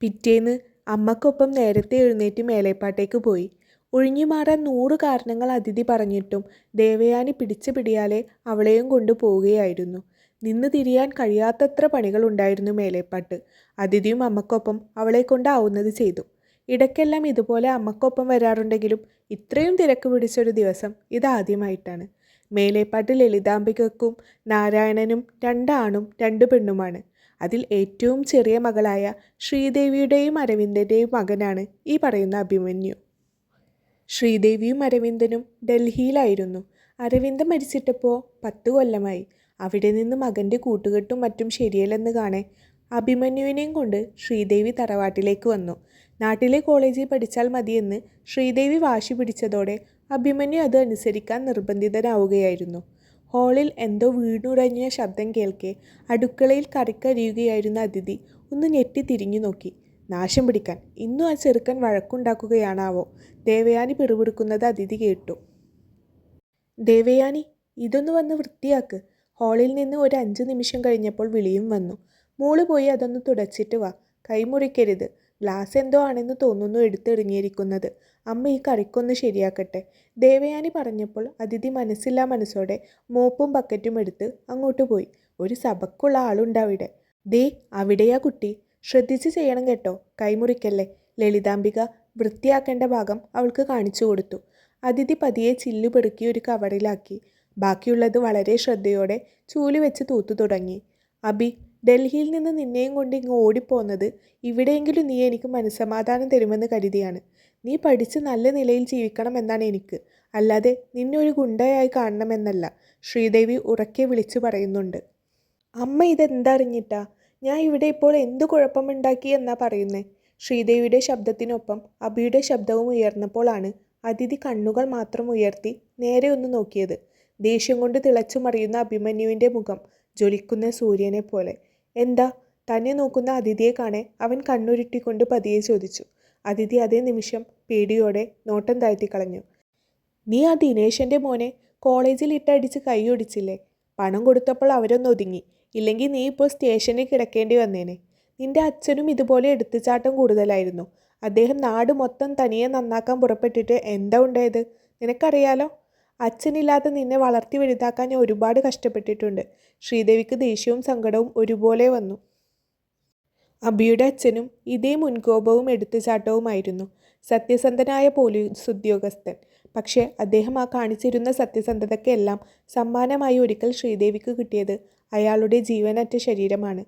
പിറ്റേന്ന് അമ്മക്കൊപ്പം നേരത്തെ എഴുന്നേറ്റ് മേലേപ്പാട്ടേക്ക് പോയി. ഒഴിഞ്ഞുമാറാൻ 100 കാരണങ്ങൾ അതിഥി പറഞ്ഞിട്ടും ദേവയാനി പിടിച്ച പിടിയാലെ അവളെയും കൊണ്ട് പോവുകയായിരുന്നു. നിന്ന് തിരിയാൻ കഴിയാത്തത്ര പണികളുണ്ടായിരുന്നു മേലേപ്പാട്ട്. അതിഥിയും അമ്മക്കൊപ്പം അവളെക്കൊണ്ട് ആവുന്നത് ചെയ്തു. ഇടയ്ക്കെല്ലാം ഇതുപോലെ അമ്മക്കൊപ്പം വരാറുണ്ടെങ്കിലും ഇത്രയും തിരക്ക് പിടിച്ചൊരു ദിവസം ഇതാദ്യമായിട്ടാണ്. മേലേപ്പാട്ട് ലളിതാംബികക്കും നാരായണനും 2 ആണും 2 പെണ്ണുമാണ്. അതിൽ ഏറ്റവും ചെറിയ മകളായ ശ്രീദേവിയുടെയും അരവിന്ദൻ്റെയും മകനാണ് ഈ പറയുന്ന അഭിമന്യു. ശ്രീദേവിയും അരവിന്ദനും ഡൽഹിയിലായിരുന്നു. അരവിന്ദൻ മരിച്ചിട്ടപ്പോൾ 10 കൊല്ലമായി. അവിടെ നിന്ന് മകൻ്റെ കൂട്ടുകെട്ടും മറ്റും ശരിയല്ലെന്ന് കാണെ അഭിമന്യുവിനെയും കൊണ്ട് ശ്രീദേവി തറവാട്ടിലേക്ക് വന്നു. നാട്ടിലെ കോളേജിൽ പഠിച്ചാൽ മതിയെന്ന് ശ്രീദേവി വാശി പിടിച്ചതോടെ അഭിമന്യു അത് അനുസരിക്കാൻ നിർബന്ധിതനാവുകയായിരുന്നു. ഹാളിൽ എന്തോ വീണുടഞ്ഞ ശബ്ദം കേൾക്കെ അടുക്കളയിൽ കറിക്കരിയുകയായിരുന്ന അതിഥി ഒന്ന് ഞെട്ടി തിരിഞ്ഞു നോക്കി. നാശം പിടിക്കാൻ ഇന്നും ആ ചെറുക്കൻ വഴക്കുണ്ടാക്കുകയാണാവോ? ദേവയാനി പിറുപിറുക്കുന്നത് അതിഥി കേട്ടു. ദേവയാനി, ഇതൊന്ന് വന്ന് വൃത്തിയാക്ക്. ഹാളിൽ നിന്ന് ഒരു 5 നിമിഷം കഴിഞ്ഞപ്പോൾ വിളിയും വന്നു. മോള് പോയി അതൊന്ന് തുടച്ചിട്ട് വാ. കൈമുറിക്കരുത്. ഗ്ലാസ് എന്തോ ആണെന്ന് തോന്നുന്നു എടുത്തെറിഞ്ഞിരിക്കുന്നത്. അമ്മ ഈ കറിക്കൊന്ന് ശരിയാക്കട്ടെ. ദേവയാനി പറഞ്ഞപ്പോൾ അതിഥി മനസ്സില്ലാ മനസ്സോടെ മോപ്പും ബക്കറ്റും എടുത്ത് അങ്ങോട്ട് പോയി. ഒരു സഭക്കുള്ള ആളുണ്ടവിടെ. ദേ അവിടെയാ കുട്ടി. ശ്രദ്ധിച്ച് ചെയ്യണം കേട്ടോ. കൈമുറിക്കല്ലേ. ലളിതാംബിക വൃത്തിയാക്കേണ്ട ഭാഗം അവൾക്ക് കാണിച്ചു കൊടുത്തു. അതിഥി പതിയെ ചില്ലു പെറുക്കി ഒരു കവറിലാക്കി. ബാക്കിയുള്ളത് വളരെ ശ്രദ്ധയോടെ ചൂല് വെച്ച് തൂത്തു തുടങ്ങി. അബി, ഡൽഹിയിൽ നിന്ന് നിന്നെയും കൊണ്ട് ഇങ്ങ് ഓടിപ്പോന്നത് ഇവിടെയെങ്കിലും നീ എനിക്ക് മനസ്സമാധാനം തരുമെന്ന് കരുതിയാണ്. നീ പഠിച്ച് നല്ല നിലയിൽ ജീവിക്കണമെന്നാണ് എനിക്ക്, അല്ലാതെ നിന്നെ ഒരു ഗുണ്ടയായി കാണണമെന്നല്ല. ശ്രീദേവി ഉറക്കെ വിളിച്ചു പറയുന്നുണ്ട്. അമ്മ ഇതെന്തറിഞ്ഞിട്ടാ? ഞാൻ ഇവിടെ ഇപ്പോൾ എന്തു കുഴപ്പമുണ്ടാക്കി എന്നാ പറയുന്നേ? ശ്രീദേവിയുടെ ശബ്ദത്തിനൊപ്പം അബിയുടെ ശബ്ദവും ഉയർന്നപ്പോഴാണ് അതിഥി കണ്ണുകൾ മാത്രം ഉയർത്തി നേരെ ഒന്ന് നോക്കിയത്. ദേഷ്യം കൊണ്ട് തിളച്ചു മറിയുന്ന അഭിമന്യുവിൻ്റെ മുഖം ജ്വലിക്കുന്ന സൂര്യനെ പോലെ. എന്താ? തന്നെ നോക്കുന്ന അതിഥിയെ കാണെ അവൻ കണ്ണുരുട്ടിക്കൊണ്ട് പതിയെ ചോദിച്ചു. അതിഥി അതേ നിമിഷം പേടിയോടെ നോട്ടം താഴ്ത്തിക്കളഞ്ഞു. നീ ആ ദിനേശൻ്റെ മോനെ കോളേജിൽ ഇട്ടടിച്ച് കൈയൊടിച്ചില്ലേ? പണം കൊടുത്തപ്പോൾ അവരൊന്ന് ഒതുങ്ങി. ഇല്ലെങ്കിൽ നീ ഇപ്പോൾ സ്റ്റേഷനിൽ കിടക്കേണ്ടി വന്നേനെ. നിന്റെ അച്ഛനും ഇതുപോലെ എടുത്തുചാട്ടം കൂടുതലായിരുന്നു. അദ്ദേഹം നാട് മൊത്തം തനിയെ നന്നാക്കാൻ പുറപ്പെട്ടിട്ട് എന്താ ഉണ്ടായത്? നിനക്കറിയാലോ. അച്ഛനില്ലാതെ നിന്നെ വളർത്തി വലുതാക്കാൻ ഞാൻ ഒരുപാട് കഷ്ടപ്പെട്ടിട്ടുണ്ട്. ശ്രീദേവിക്ക് ദേഷ്യവും സങ്കടവും ഒരുപോലെ വന്നു. അബിയുടെ അച്ഛനും ഇതേ മുൻകോപവും എടുത്തുചാട്ടവുമായിരുന്നു. സത്യസന്ധനായ പോലീസ് ഉദ്യോഗസ്ഥൻ. പക്ഷേ അദ്ദേഹം ആ കാണിച്ചിരുന്ന സത്യസന്ധതയ്ക്കെല്ലാം സമ്മാനമായി ഒരിക്കൽ ശ്രീദേവിക്ക് കിട്ടിയത് അയാളുടെ ജീവനറ്റ ശരീരമാണ്.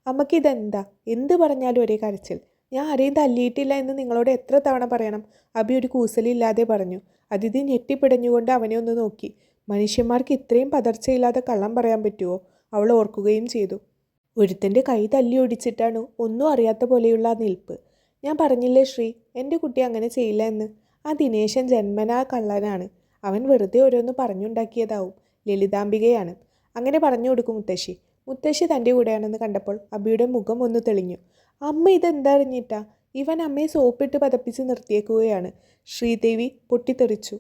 അമ്മക്കിതെന്താ? എന്ത് പറഞ്ഞാലും ഒരേ കരച്ചിൽ. ഞാൻ ആരെയും തല്ലിയിട്ടില്ല എന്ന് നിങ്ങളോട് എത്ര തവണ പറയണം? അബി ഒരു കൂസലില്ലാതെ പറഞ്ഞു. അതിഥി ഞെട്ടിപ്പിടഞ്ഞുകൊണ്ട് അവനെ ഒന്ന് നോക്കി. മനുഷ്യന്മാർക്ക് ഇത്രയും പതർച്ചയില്ലാതെ കള്ളം പറയാൻ പറ്റുമോ? അവൾ ഓർക്കുകയും ചെയ്തു. ഒരുത്തൻ്റെ കൈ തല്ലി ഒടിച്ചിട്ടാണ് ഒന്നും അറിയാത്ത പോലെയുള്ള ആ നിൽപ്പ്. ഞാൻ പറഞ്ഞില്ലേ ശ്രീ, എൻ്റെ കുട്ടി അങ്ങനെ ചെയ്യില്ല എന്ന്. ആ ദിനേശൻ ജന്മനാ കള്ളനാണ്. അവൻ വെറുതെ ഓരോന്ന് പറഞ്ഞുണ്ടാക്കിയതാവും. ലളിതാംബികയാണ് അങ്ങനെ പറഞ്ഞു കൊടുക്കും മുത്തശ്ശി. മുത്തശ്ശി തൻ്റെ കൂടെയാണെന്ന് കണ്ടപ്പോൾ അബിയുടെ മുഖം ഒന്ന് തെളിഞ്ഞു. അമ്മ ഇതെന്തറിഞ്ഞിട്ടാ? ഇവൻ അമ്മയെ സോപ്പിട്ട് പതപ്പിച്ച് നിർത്തിയേക്കുകയാണ്. ശ്രീദേവി പൊട്ടിത്തെറിച്ചു.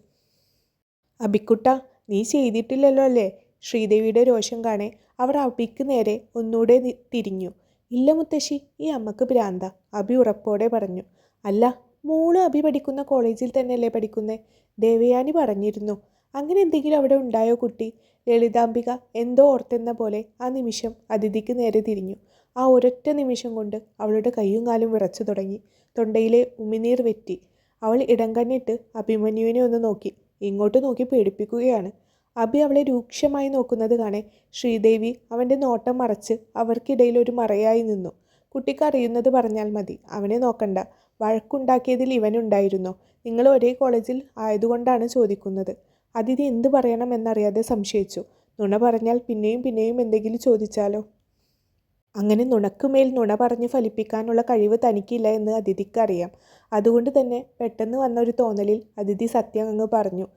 അബിക്കുട്ട, നീ ചെയ്തിട്ടില്ലല്ലോ അല്ലേ? ശ്രീദേവിയുടെ രോഷം കാണെ അവർ അബിക്ക് നേരെ ഒന്നുകൂടെ തിരിഞ്ഞു. ഇല്ല മുത്തശ്ശി, ഈ അമ്മക്ക് ഭ്രാന്ത, അബി ഉറപ്പോടെ പറഞ്ഞു. അല്ല, മോള് അബി പഠിക്കുന്ന കോളേജിൽ തന്നെയല്ലേ പഠിക്കുന്നേ? ദേവയാനി പറഞ്ഞിരുന്നു. അങ്ങനെ എന്തെങ്കിലും അവിടെ ഉണ്ടായോ കുട്ടി? ലളിതാംബിക എന്തോ ഓർത്തെന്ന പോലെ ആ നിമിഷം അതിഥിക്ക് നേരെ തിരിഞ്ഞു. ആ ഒരൊറ്റ നിമിഷം കൊണ്ട് അവളുടെ കൈയും കാലും വിറച്ചു തുടങ്ങി. തൊണ്ടയിലെ ഉമിനീർ വെറ്റി. അവൾ ഇടം കണ്ണിട്ട് അഭിമന്യുവിനെ ഒന്ന് നോക്കി. ഇങ്ങോട്ട് നോക്കി പേടിപ്പിക്കുകയാണ്. അബി അവളെ രൂക്ഷമായി നോക്കുന്നത് കാണെ ശ്രീദേവി അവൻ്റെ നോട്ടം മറച്ച് അവർക്കിടയിൽ ഒരു മറയായി നിന്നു. കുട്ടിക്ക് അറിയുന്നത് പറഞ്ഞാൽ മതി, അവനെ നോക്കണ്ട. വഴക്കുണ്ടാക്കിയതിൽ ഇവനുണ്ടായിരുന്നോ? നിങ്ങൾ ഒരേ കോളേജിൽ ആയതുകൊണ്ടാണ് ചോദിക്കുന്നത്. അതിഥി എന്ത് പറയണം എന്നറിയാതെ സംശയിച്ചു. നുണ പറഞ്ഞാൽ പിന്നെയും പിന്നെയും എന്തെങ്കിലും ചോദിച്ചാലോ? അങ്ങനെ നുണക്കുമേൽ നുണ പറഞ്ഞ് ഫലിപ്പിക്കാനുള്ള കഴിവ് തനിക്കില്ല എന്ന് അതിഥിക്കറിയാം. അതുകൊണ്ട് തന്നെ പെട്ടെന്ന് വന്ന ഒരു തോന്നലിൽ അതിഥി സത്യം അങ്ങ് പറഞ്ഞു.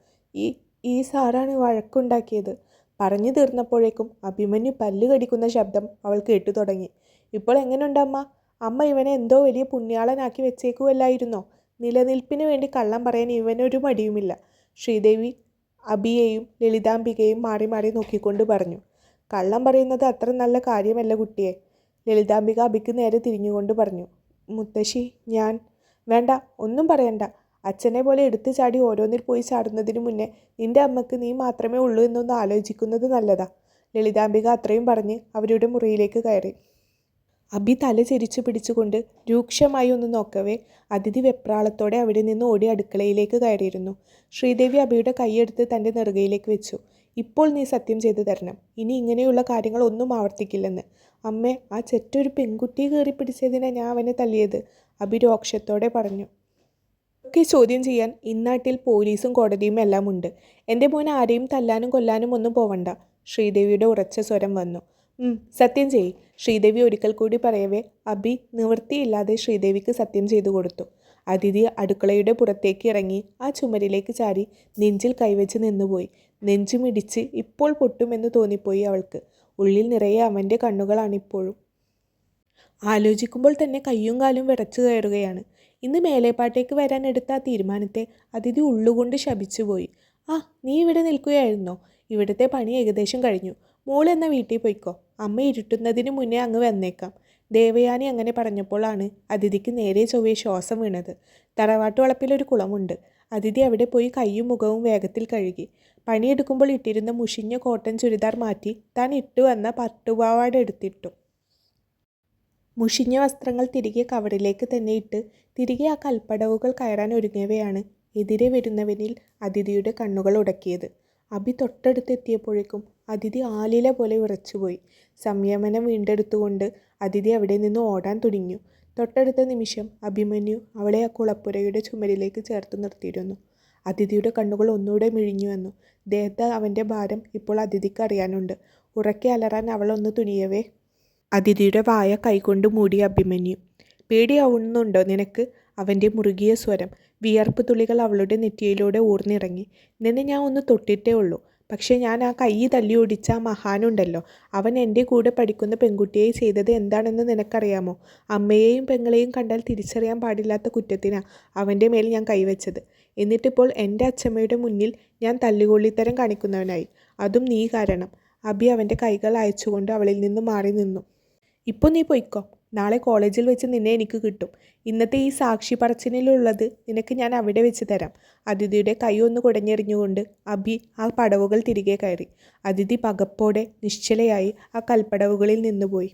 ഈ സാറാണ് വഴക്കുണ്ടാക്കിയത്. പറഞ്ഞു തീർന്നപ്പോഴേക്കും അഭിമന്യു പല്ല് കടിക്കുന്ന ശബ്ദം അവൾ കേട്ടു തുടങ്ങി. ഇപ്പോൾ എങ്ങനെയുണ്ടമ്മ? അമ്മ ഇവനെ എന്തോ വലിയ പുണ്യാളനാക്കി വെച്ചേക്കുമല്ലായിരുന്നോ? നിലനിൽപ്പിന് വേണ്ടി കള്ളം പറയാൻ ഇവനൊരു മടിയുമില്ല. ശ്രീദേവി അബിയെയും ലളിതാംബികയും മാറി മാറി നോക്കിക്കൊണ്ട് പറഞ്ഞു. കള്ളം പറയുന്നത് അത്ര നല്ല കാര്യമല്ല കുട്ടിയെ. ലളിതാംബിക അബിക്ക് നേരെ തിരിഞ്ഞുകൊണ്ട് പറഞ്ഞു. മുത്തശ്ശി ഞാൻ വേണ്ട, ഒന്നും പറയണ്ട. അച്ഛനെ പോലെ എടുത്തു ചാടി ഓരോന്നിൽ പോയി ചാടുന്നതിന് മുന്നേ നിന്റെ അമ്മക്ക് നീ മാത്രമേ ഉള്ളൂ എന്നൊന്ന് ആലോചിക്കുന്നത് നല്ലതാ. ലളിതാംബിക അത്രയും പറഞ്ഞ് അവരുടെ മുറിയിലേക്ക് കയറി. അഭി തല ചിരിച്ചു പിടിച്ചുകൊണ്ട് രൂക്ഷമായി ഒന്ന് നോക്കവേ അതിഥി വെപ്രാളത്തോടെ അവിടെ നിന്ന് ഓടി അടുക്കളയിലേക്ക് കയറിയിരുന്നു. ശ്രീദേവി അഭിയുടെ കൈയെടുത്ത് തൻ്റെ നെറുകയിലേക്ക് വെച്ചു. ഇപ്പോൾ നീ സത്യം ചെയ്തു തരണം, ഇനി ഇങ്ങനെയുള്ള കാര്യങ്ങൾ ഒന്നും ആവർത്തിക്കില്ലെന്ന്. അമ്മേ, ആ ചെറ്റൊരു പെൺകുട്ടിയെ കയറി പിടിച്ചതിനാ ഞാൻ അവനെ തല്ലിയത്, അഭി രോക്ഷത്തോടെ പറഞ്ഞു. ഒക്കെ ചോദ്യം ചെയ്യാൻ ഇന്നാട്ടിൽ പോലീസും കോടതിയും എല്ലാം ഉണ്ട്. എൻ്റെ മോൻ ആരെയും തല്ലാനും കൊല്ലാനും ഒന്നും പോവണ്ട. ശ്രീദേവിയുടെ ഉറച്ച സ്വരം വന്നു. സത്യം ചെയ്യ്, ശ്രീദേവി ഒരിക്കൽ കൂടി പറയവേ അഭി നിവൃത്തിയില്ലാതെ ശ്രീദേവിക്ക് സത്യം ചെയ്തു കൊടുത്തു. അതിഥി അടുക്കളയുടെ പുറത്തേക്ക് ഇറങ്ങി ആ ചുമരിലേക്ക് ചാരി നെഞ്ചിൽ കൈവച്ച് നിന്നുപോയി. നെഞ്ചുമിടിച്ച് ഇപ്പോൾ പൊട്ടുമെന്ന് തോന്നിപ്പോയി അവൾക്ക്. ഉള്ളിൽ നിറയെ അവൻ്റെ കണ്ണുകളാണിപ്പോഴും. ആലോചിക്കുമ്പോൾ തന്നെ കയ്യും കാലും വിറച്ചു കയറുകയാണ്. ഇന്ന് മേലേപ്പാട്ടേക്ക് വരാൻ എടുത്ത ആ തീരുമാനത്തെ അതിഥി ഉള്ളുകൊണ്ട് ശപിച്ചുപോയി. ആ, നീ ഇവിടെ നിൽക്കുകയായിരുന്നോ? ഇവിടുത്തെ പണി ഏകദേശം കഴിഞ്ഞു. മോളെന്ന വീട്ടിൽ പോയിക്കോ, അമ്മ ഇരുട്ടുന്നതിന് മുന്നേ അങ്ങ് വന്നേക്കാം. ദേവയാനി അങ്ങനെ പറഞ്ഞപ്പോഴാണ് അതിഥിക്ക് നേരെ ചൊവ്വേ ശ്വാസം വീണത്. തറവാട്ടു വളപ്പിലൊരു കുളമുണ്ട്. അതിഥി അവിടെ പോയി കൈയും മുഖവും വേഗത്തിൽ കഴുകി. പണിയെടുക്കുമ്പോൾ ഇട്ടിരുന്ന മുഷിഞ്ഞ കോട്ടൺ ചുരിദാർ മാറ്റി താൻ ഇട്ടു വന്ന പട്ടുപാവാട എടുത്തിട്ടു. മുഷിഞ്ഞ വസ്ത്രങ്ങൾ തിരികെ കവറിലേക്ക് തന്നെ ഇട്ട് തിരികെ ആ കൽപ്പടവുകൾ കയറാൻ ഒരുങ്ങവെയാണ് എതിരെ വരുന്നവനിൽ അതിഥിയുടെ കണ്ണുകൾ ഉടക്കിയത്. അഭി തൊട്ടടുത്തെത്തിയപ്പോഴേക്കും അതിഥി ആലില പോലെ വിറച്ചുപോയി. സംയമനം വീണ്ടെടുത്തുകൊണ്ട് അതിഥി അവിടെ നിന്ന് ഓടാൻ തുടങ്ങി. തൊട്ടടുത്ത നിമിഷം അഭിമന്യു അവളെ ആ കുളപ്പുരയുടെ ചുമരിലേക്ക് ചേർത്ത് നിർത്തിയിരുന്നു. അതിഥിയുടെ കണ്ണുകൾ ഒന്നുകൂടെ മിഴിഞ്ഞു വന്നു. ദേഹത്ത് അവൻ്റെ ഭാരം ഇപ്പോൾ അതിഥിക്ക് അറിയാനുണ്ട്. ഉറക്കെ അലറാൻ അവൾ ഒന്ന് തുനിയവേ അതിഥിയുടെ വായ കൈകൊണ്ട് മൂടിയ അഭിമന്യു. പേടിയാവുന്നുണ്ടോ നിനക്ക്? അവൻ്റെ മുറുകിയ സ്വരം. വിയർപ്പ് തുള്ളികൾ അവളുടെ നെറ്റിയിലൂടെ ഊർന്നിറങ്ങി. നിന്നെ ഞാൻ ഒന്ന് തൊട്ടിട്ടേ ഉള്ളൂ. പക്ഷേ ഞാൻ ആ കൈ തല്ലി ഓടിച്ച ആ മഹാനുണ്ടല്ലോ, അവൻ എൻ്റെ കൂടെ പഠിക്കുന്ന പെൺകുട്ടിയെ ചെയ്തത് എന്താണെന്ന് നിനക്കറിയാമോ? അമ്മയെയും പെങ്ങളെയും കണ്ടാൽ തിരിച്ചറിയാൻ പാടില്ലാത്ത കുറ്റത്തിനാണ് അവൻ്റെ മേൽ ഞാൻ കൈവച്ചത്. എന്നിട്ടിപ്പോൾ എൻ്റെ അച്ഛമ്മയുടെ മുന്നിൽ ഞാൻ തല്ലുകൊള്ളിത്തരം കാണിക്കുന്നവനായി. അതും നീ കാരണം. അഭി അവൻ്റെ കൈകൾ അയച്ചുകൊണ്ട് അവളിൽ നിന്ന് മാറി നിന്നു. ഇപ്പോൾ നീ പൊയ്ക്കോ. നാളെ കോളേജിൽ വെച്ച് നിന്നെ എനിക്ക് കിട്ടും. ഇന്നത്തെ ഈ സാക്ഷി പറച്ചിലുള്ളത് നിനക്ക് ഞാൻ അവിടെ വെച്ച് തരാം. അതിഥിയുടെ കൈ ഒന്ന് കുടഞ്ഞെറിഞ്ഞുകൊണ്ട് അഭി ആ പടവുകൾ തിരികെ കയറി. അതിഥി പകപ്പോടെ നിശ്ചലയായി ആ കൽപ്പടവുകളിൽ നിന്നുപോയി.